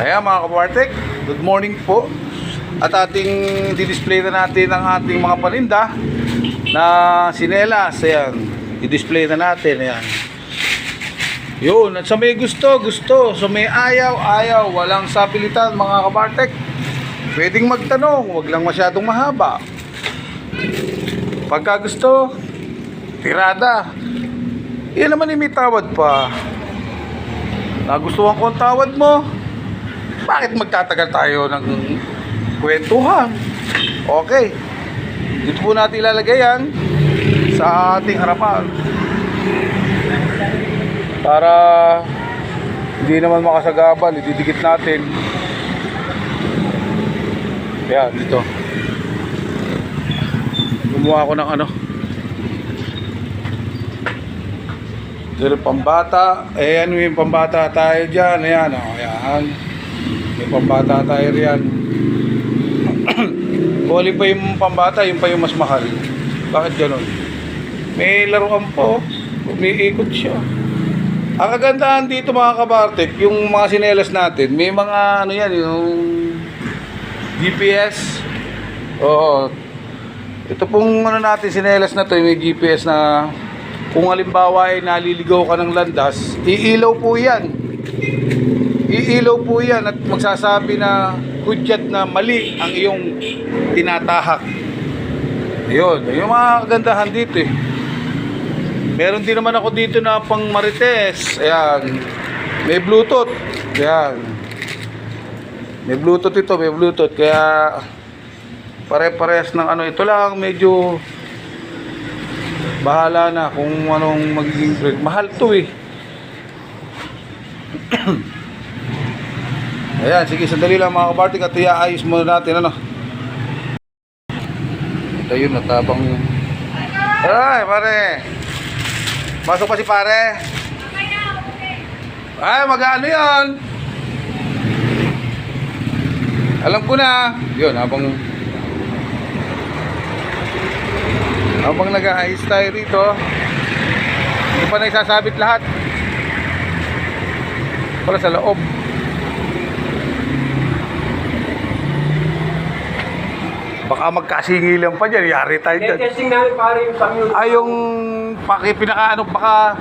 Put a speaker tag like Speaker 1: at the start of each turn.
Speaker 1: Ayan mga kabartek, good morning po. At ating di-display na natin ang ating mga paninda na sinelas. Ayan, i-display na natin. Ayan. Yun, at sa may gusto, sa may ayaw, walang sapilitan mga kabartek. Pwedeng magtanong, wag lang masyadong mahaba. Pagka gusto, tirada. Yan naman may tawad pa. Nagustuhan ko ang tawad mo, bakit magtatagal tayo ng kwentuhan? Okay, dito po natin ilalagay yan sa ating harapan para hindi naman makasagabal. Ididikit natin yan dito. Gumawa ako ng ano, dito pambata. Ayan, may pambata tayo dyan. Ayan, oh, ayan. May pambata tayo riyan. Kung alin pa yung pambata, yung pa yung mas mahal. Bakit ganun? May laruan po, umiikot siya. Ang kagandahan dito mga kabartek, yung mga sinelas natin, may mga ano yan, yung GPS. Oo. Ito pong ano natin, sinelas na to, may GPS na kung halimbawa ay naliligaw ka ng landas, iilaw po yan. Iilaw po yan at magsasabi na hudyat na mali ang iyong tinatahak. Yun, yung mga kagandahan dito eh. Meron din naman ako dito na pang marites. Ayan, may Bluetooth. Ayan, may Bluetooth ito, may Bluetooth. Kaya pare-pares ng ano. Ito lang medyo bahala na kung anong magiging break. Mahal to eh. Ayan, sige, sandali lang mga kabartik at iaayos muna natin ano. Ito yun, natabang yun. Ay, pare. Pasok pa si pare. Ay, mag-ano yun. Alam ko na. Yun, habang nag-aayos tayo rito, hindi pa nagsasabit lahat para sa loob. Baka magkasingilan pa dyan, yari tayo dyan.
Speaker 2: Testing namin pare yung samyul.
Speaker 1: Ay, yung pinaka ano, baka